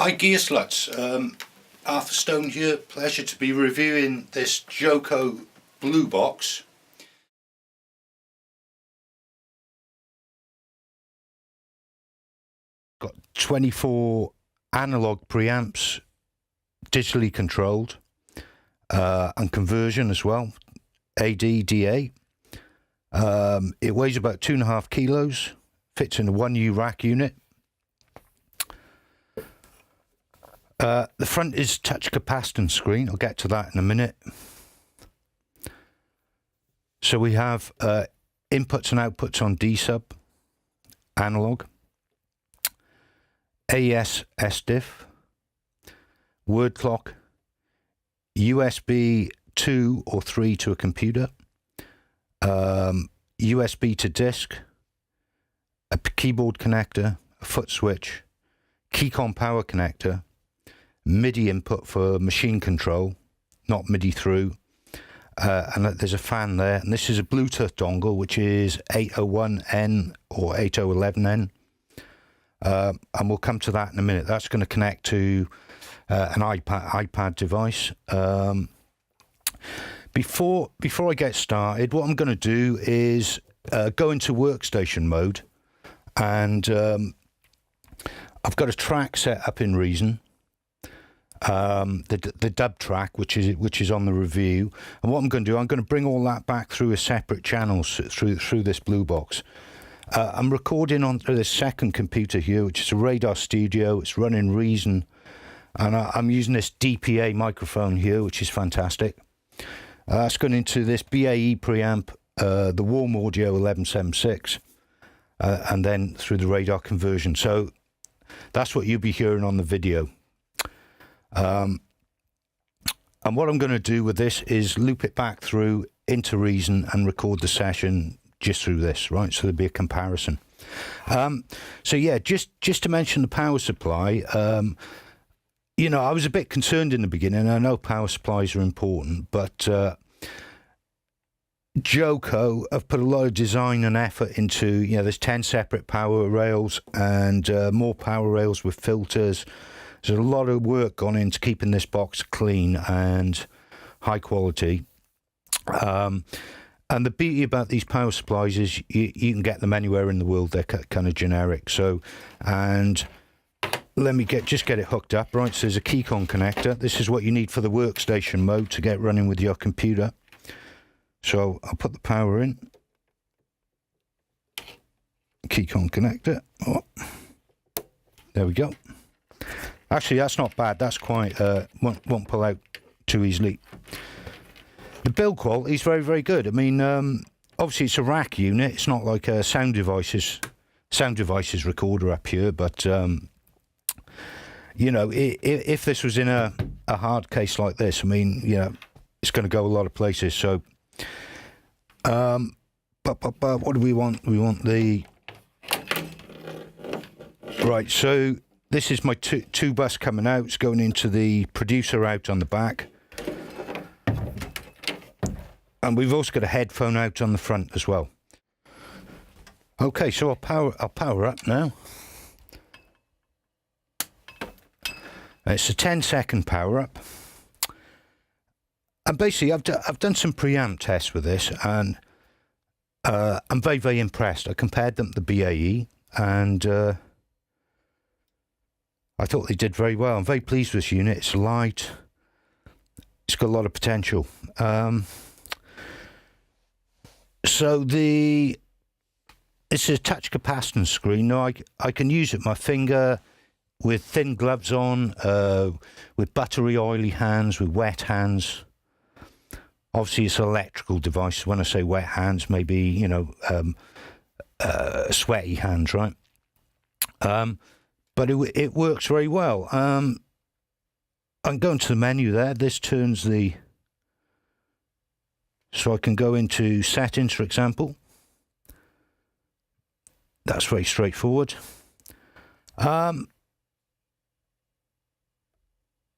Hi Gearslutz, Arthur Stone here, pleasure to be reviewing this JoeCo Bluebox. Got 24 analog preamps, digitally controlled, and conversion as well, AD, DA. It weighs about 2.5 kilos, fits in a 1U rack unit. The front is touch capacitance screen. I'll get to that in a minute. So we have inputs and outputs on D-sub, analog, AES SDIF, word clock, USB 2 or 3 to a computer, USB to disk, a keyboard connector, a foot switch, Keycom power connector, MIDI input for machine control, not MIDI through, and there's a fan there, and this is a Bluetooth dongle which is 801N or 8011N, and we'll come to that in a minute. That's going to connect to an iPad device. Before I get started, what I'm going to do is go into workstation mode, and I've got a track set up in Reason. The dub track, which is on the review, and what I'm going to do, I'm going to bring all that back through a separate channel through this Bluebox. I'm recording on this second computer here, which is a Radar Studio. It's running Reason, and I'm using this DPA microphone here, which is fantastic. It's going into this BAE preamp, the Warm Audio 1176, and then through the radar conversion. So that's what you'll be hearing on the video. And what I'm going to do with this is loop it back through into Reason and record the session just through this, right? So there'll be a comparison. So yeah, just to mention the power supply, you know, I was a bit concerned in the beginning. I know power supplies are important, but JoeCo have put a lot of design and effort into, you know, there's 10 separate power rails and more power rails with filters. There's a lot of work gone into keeping this box clean and high quality. And the beauty about these power supplies is you can get them anywhere in the world. They're kind of generic. So, and let me just get it hooked up, right? So there's a Keycom connector. This is what you need for the workstation mode to get running with your computer. So I'll put the power in. Keycom connector. Oh, there we go. Actually, that's not bad. That's quite, won't pull out too easily. The build quality is very, very good. I mean, obviously it's a rack unit. It's not like a sound devices recorder up here, but, you know, if this was in a hard case like this, I mean, you know, it's going to go a lot of places. So, but what do we want? We want the, right, so this is my two bus coming out. It's going into the producer out on the back. And we've also got a headphone out on the front as well. Okay, so I'll power up now. It's a 10-second power up. And basically I've done some preamp tests with this, and I'm very, very impressed. I compared them to the BAE, and I thought they did very well. I'm very pleased with this unit. It's light. It's got a lot of potential. So it's a touch capacitance screen. Now I can use it with my finger, with thin gloves on, with buttery oily hands, with wet hands. Obviously it's an electrical device. When I say wet hands, maybe, you know, sweaty hands, right? But it works very well. I'm going to the menu there. This turns the... So I can go into settings, for example. That's very straightforward. I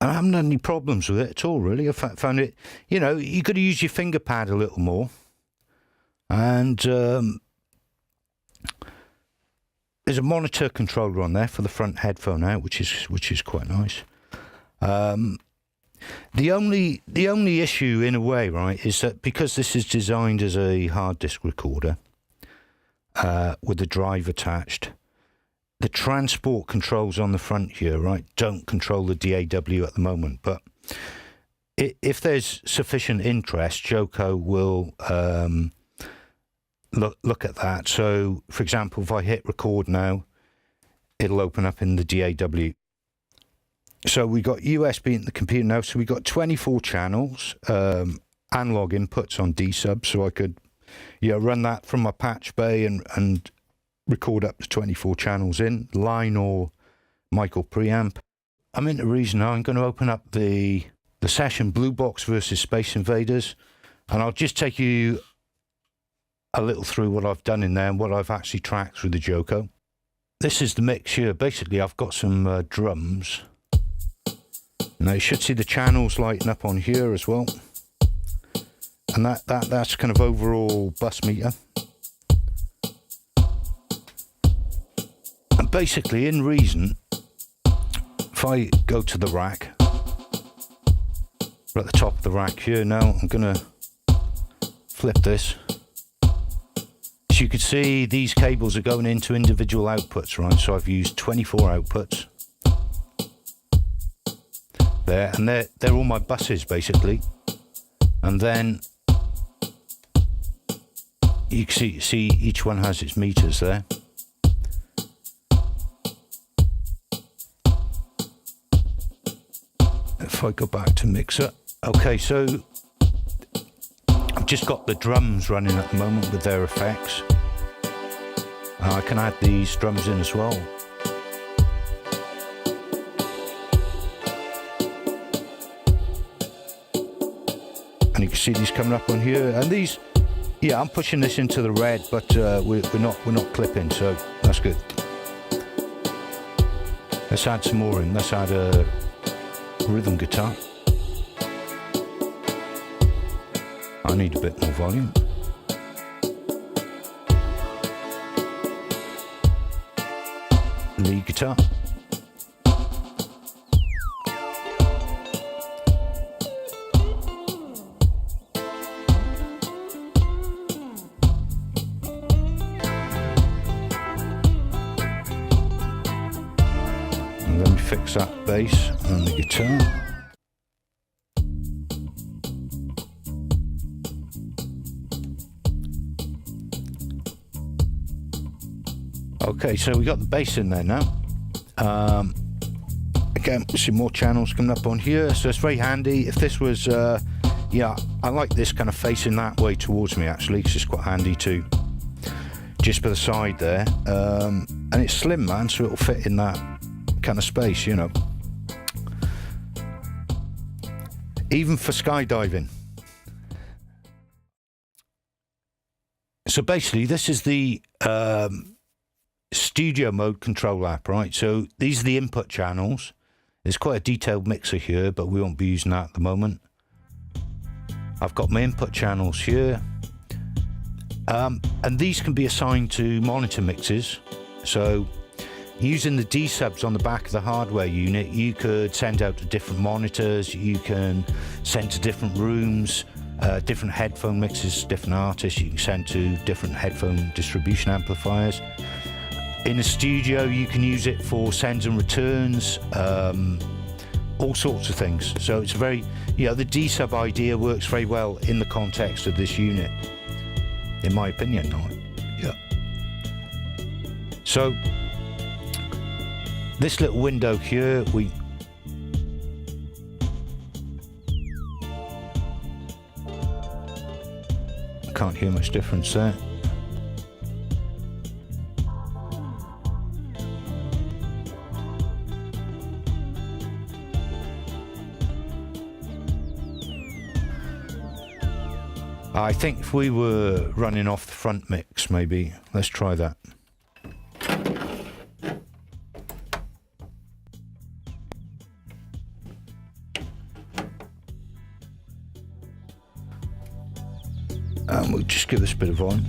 haven't had any problems with it at all, really. I found it, you know, you got to use your finger pad a little more. And there's a monitor controller on there for the front headphone out, which is quite nice. The only issue in a way, right, is that because this is designed as a hard disk recorder with a drive attached, the transport controls on the front here, right, don't control the DAW at the moment. But if there's sufficient interest, JoeCo will look at that. So, for example, if I hit record now, it'll open up in the DAW. So we got USB in the computer now. So we got 24 channels, analog inputs on D sub. So I could, run that from my patch bay and record up to 24 channels in line or mic or preamp. I'm into Reason now. I'm going to open up the session Bluebox versus Space Invaders, and I'll just take you a little through what I've done in there and what I've actually tracked through the JoeCo. This is the mix here. Basically, I've got some drums. Now you should see the channels lighting up on here as well, and that's kind of overall bus meter. And basically, in Reason, if I go to the rack, we're at the top of the rack here now. I'm gonna flip this. So you can see these cables are going into individual outputs, right? So I've used 24 outputs there, and they're all my buses basically. And then you can see each one has its meters there. If I go back to mixer, okay, so I've just got the drums running at the moment with their effects. I can add these drums in as well. And you can see these coming up on here, and these, I'm pushing this into the red, but we're not clipping, so that's good. Let's add some more in. Let's add a rhythm guitar. I need a bit more volume. Lead guitar. And let me fix that bass on the guitar. Okay, so we got the bass in there now. Again, some more channels coming up on here, so it's very handy. If this was, I like this kind of facing that way towards me actually, because it's quite handy too. Just by the side there, and it's slim, man, so it'll fit in that kind of space, even for skydiving. So basically, this is the studio mode control app, right? So these are the input channels. There's quite a detailed mixer here, but we won't be using that at the moment. I've got my input channels here, and these can be assigned to monitor mixes. So using the D subs on the back of the hardware unit, you could send out to different monitors, you can send to different rooms, different headphone mixes, different artists, you can send to different headphone distribution amplifiers. In a studio, you can use it for sends and returns, all sorts of things. So it's very, the D sub idea works very well in the context of this unit, in my opinion. So this little window here, can't hear much difference there. I think if we were running off the front mix, maybe, let's try that. And we'll just give this a bit of volume.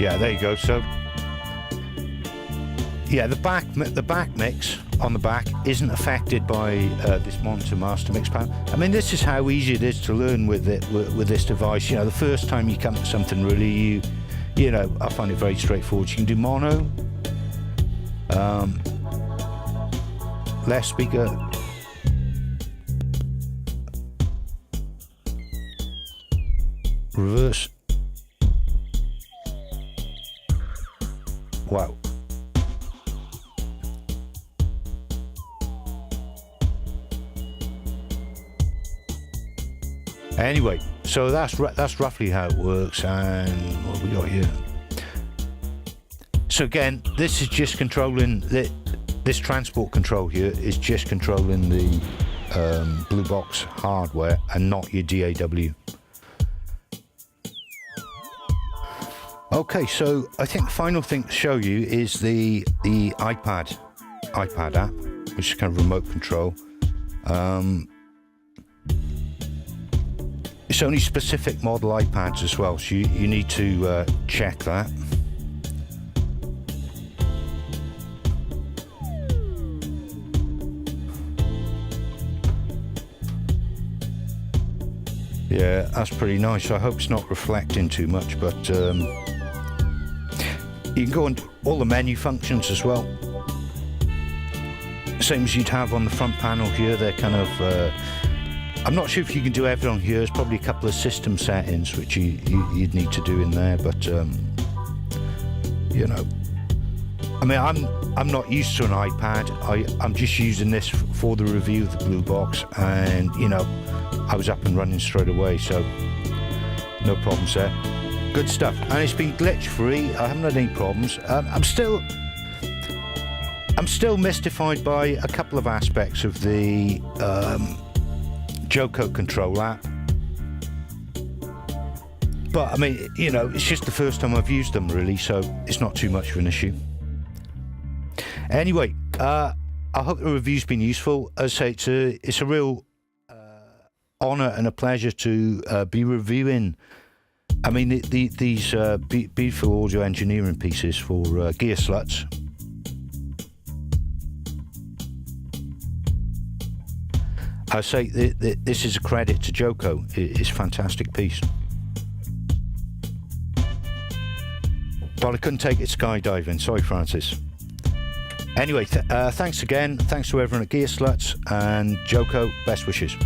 Yeah, there you go. So yeah, the back mix on the back isn't affected by this monitor master mix panel. I mean, this is how easy it is to learn with this device. You know, the first time you come to something really, you know, I find it very straightforward. You can do mono, left speaker, reverse. Wow. Anyway, so that's roughly how it works. And what have we got here? So again, this is just controlling this transport control here is just controlling the Bluebox hardware and not your DAW. Okay, so I think the final thing to show you is the iPad app, which is kind of remote control. It's only specific model iPads as well, so you need to check that. Yeah, that's pretty nice. I hope it's not reflecting too much, but you can go on all the menu functions as well. Same as you'd have on the front panel here. They're kind of I'm not sure if you can do everything on here. There's probably a couple of system settings which you'd need to do in there, but you know, I mean, I'm not used to an iPad. I'm just using this for the review of the Bluebox, and you know, I was up and running straight away, so no problems there. Good stuff, and it's been glitch free. I haven't had any problems. I'm still mystified by a couple of aspects of the JoeCo control app, but I mean, you know, it's just the first time I've used them really, so it's not too much of an issue. Anyway, I hope the review's been useful. As I say, it's a real honour and a pleasure to be reviewing. I mean, these beautiful audio engineering pieces for Gearslutz. I say this is a credit to JoeCo. It's a fantastic piece. But I couldn't take it skydiving. Sorry, Francis. Anyway, thanks again. Thanks to everyone at Gearslutz and JoeCo. Best wishes.